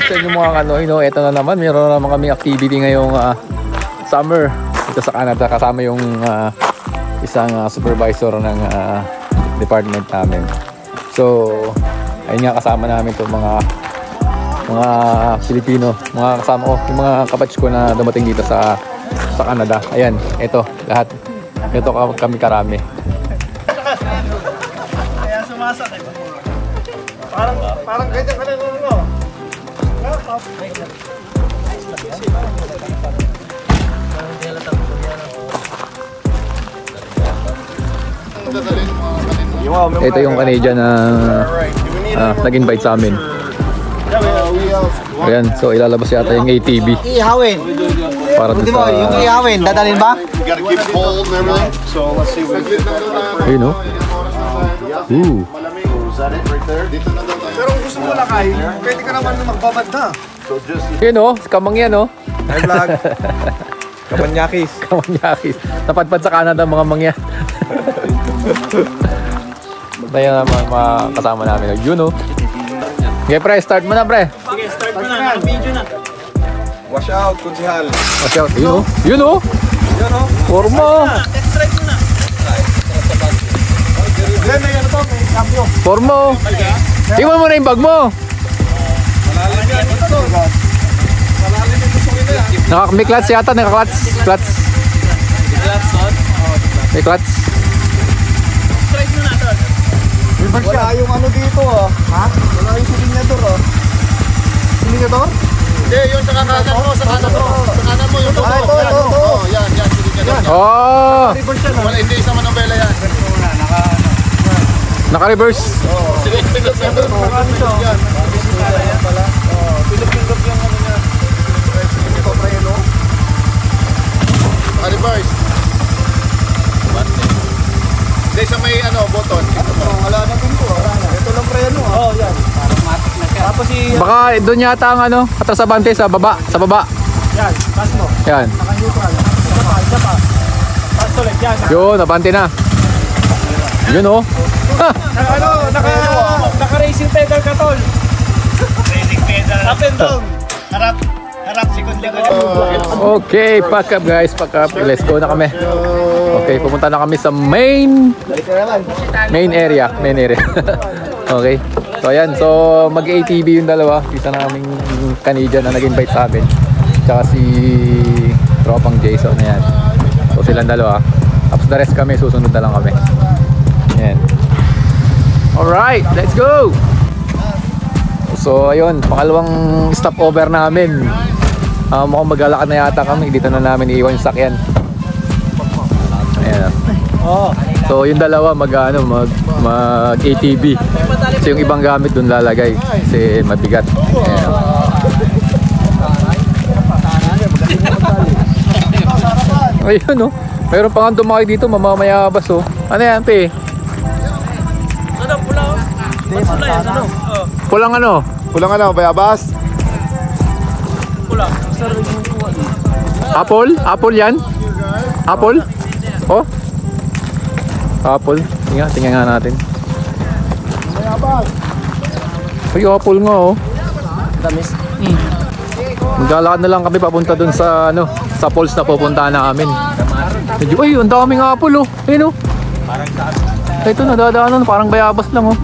sa inyo mga kanoy, no? Ito na naman, meron na naman kami activity ngayong summer dito sa Canada. Kasama yung isang supervisor ng department namin. So, ayun nga, kasama namin itong mga Pilipino, mga kasama ko, yung mga kabatch ko na dumating dito sa Canada. Ayan, ito, lahat. Ito kami karami. Kaya sumasakit. Parang ganyan ka na ano. Ito yung Canadian na nag-invite sa amin. Ayan, so ilalabas yata yung ATV. Ihawin. Para doon sa... Yung ihawin, dadalhin ba? Ayun, no? Ooh. Pero kung gusto mo lakay, pwede ka naman magbabad na. Ayun, no? Kamang yan, no? Hi vlog. Kamanyakis. Kamanyakis. Napadpad sa Canada mga mangya. Tayo naman mga kasama namin. Yun, no? Okay, pre, start mo na, pre. Sige, start mo na. Naka-video na. Wash out, kunsihal. Watch out. Yun, no? Yun, no? Yun o. Forma. Test drive mo na. Glenn, may ano to, may cambio. Forma. Tingnan mo na yung bag mo. Malalim yan. Ito to. Malalim yung gusto nila yan. May clutch yata, naka-clutch. Clutch. May clutch. Drive mo na, tol. Wala yung ano dito ah. Ha? Wala yung silinyador ah. Silinyador? Hindi, yun sa kanan mo, sa kanan mo. Sa kanan mo yung logo. Ah, ito. Oh, yan, silinyador. Oh! Reverse yan ah. Wala, hindi sa manobela yan. Naka-reverse. Silinyador. Yan. Pilip-pilip yung ano niya. Ito pre no? Reverse. Hindi, sa may button. Wala na din po. Ito lang pre ano ah. Oh, yan. Parang matik na siya. Tapos si... Baka doon yata ang atras abante sa baba. Sa baba. Yan, pass mo. Yan. Naka-neutral. Isa pa. Pass ulit yan. Yun, abante na. Yun, oh. Ha! Naka-racing pedal ka tol. Racing pedal. Up and down. Harap, sikod-likod. Okay, pack up guys, pack up. Let's go na kami. Okay, pumunta na kami sa main area. Okay. So ayan, so mag-ATV yung dalawa. Kita namin yung Canadian na nag-invite sa amin. Tsaka si tropang Jason na yan. So silang dalawa. Tapos the rest kami, susunod na lang kami. Ayan. Alright, let's go! So ayun, pangalawang stopover namin. Mukhang maglalakad na yata kami. Dito na namin iiwan yung sakyan. Ayan. So yung dalawa mag-ATV. So yung ibang gamit dun lalagay kasi mabigat. Ayan. Ayun, no? Mayroon pa nga dumakay dito, mamamayabas, oh. Ano yan, pe? Ano, pula? Pula yan, ano? Pulang ano? Kulang bayabas. Pula. Apple? Apple yan? Apple? Oh? Apple? Tingnan nga natin. Ay, apple nga, oh. Tamis. Maglalakad na lang kami papunta dun sa sa falls na pupuntahan namin. Medyo, ay, ang daming apple, oh. Ayun, oh. Ito, nadadaanan, parang bayabas lang, oh.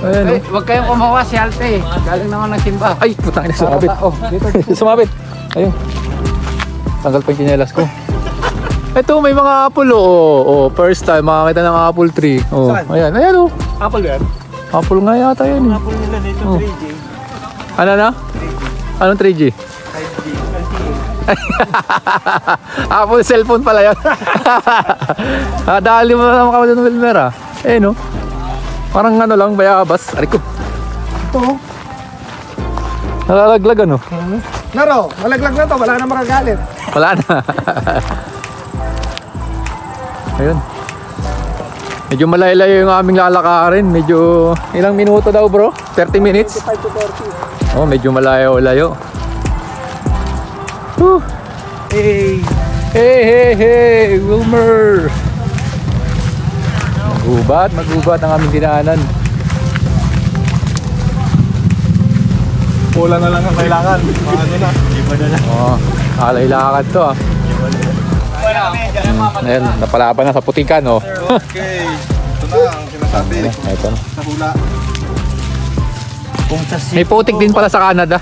Ayan, oh. Huwag kayong kumawa si Alte. Galing naman ng simba. Ay, putang ina, sumabit. Oh, dito. Sumabit. Ayun. Tanggal pa yung tsinelas ko. Ito, may mga apple, oh. First time makakita ng apple tree. Oh, ayan, oh. Apple yan? Apple nga yata yan. Apple nila dito, 3G. Ano na? Anong 3G? Apple cellphone pala yun. Dali mo na naman kami ng Wilmer, ah. No? Parang ano lang, bayabas. Aray ko. Ito. Nalalaglag, ano? Naro, malaglag na to. Wala na makagalit. Wala na. Ayun. Medyo malayo-layo yung aming lalakarin. Medyo ilang minuto daw, bro? 30 minutes? 5 to 30. Oh, medyo malayo-layo. Hey. Hey, Wilmer! Magubat ang aming dinaanan. Bola na lang ang kailangan. Ano na? Iba na lang. Oh, alay lakad to ah. Ayan, napalaban na sa putikan oh. Okay. Ito na ang sinasabi. Ito na. Sa hula. Kung sa May putik din pala sa Canada.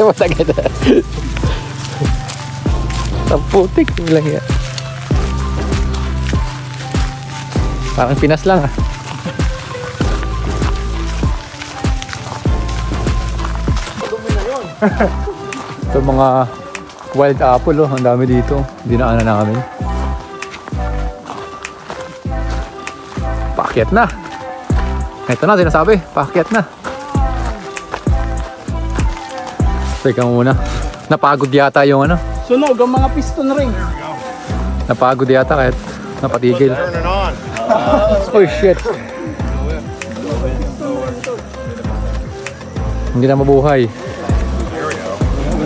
Masakit. Sa putik lang yan. Parang Pinas lang ah. Ito mga wild apple oh, ang dami dito. Dinaanan namin. Paakyat na. Ito na sinasabi, paakyat na. Teka muna. Napagod yata yung ano. Sunog ang mga piston ring. Napagod yata kahit napatigil. Oh shit. Hindi na mabuhay.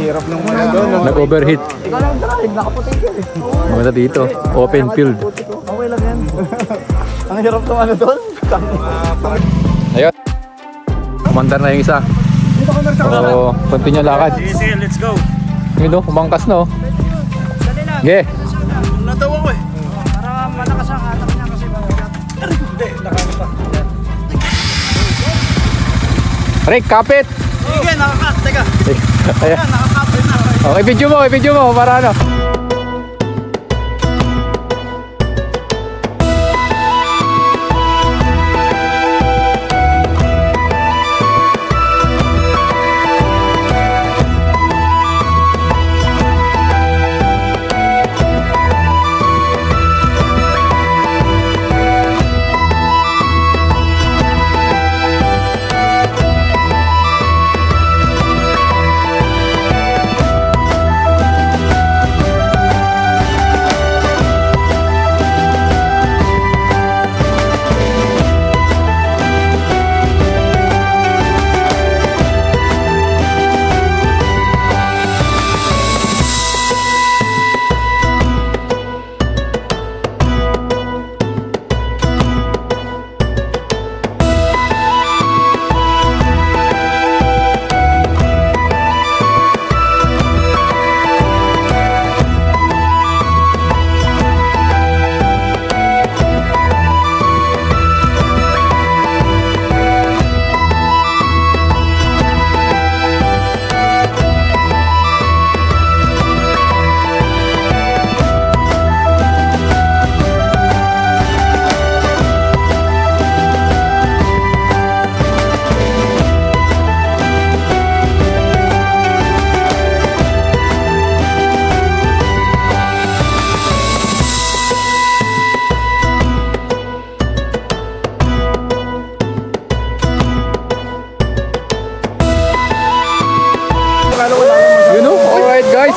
hirap ng mga doon. Nag-overheat. Ikaw lang drive, nakaputigil eh. Maganda dito. Open field. Okay lang yan. Ang hirap ng ano doon. Ayun. Kumandar na yung isa. So, continue lakad. Sige, let's go. Yun o, umangkas na o. Ge. Natawa ko eh. Para malakas ang atak niya kasi mabigat. Hindi, nakano pa. Rick, kapit! Sige, nakakat. Teka. Ayan. Nakakapit na. Okay, video mo para ano.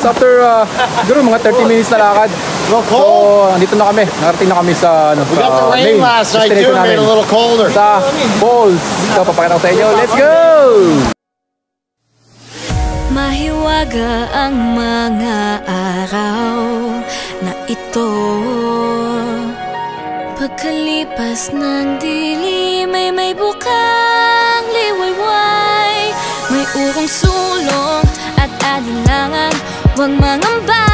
After siguro mga 30 minutes na lakad. So, andito na kami. Nakarating na kami sa main destination namin. Sa Falls. So, papakita ko sa inyo. Let's go! Mahiwaga ang mga araw na ito. Pagkalipas ng dilim ay may bukang liwayway. May urong sulong at alinlangan. Huwag mangamba.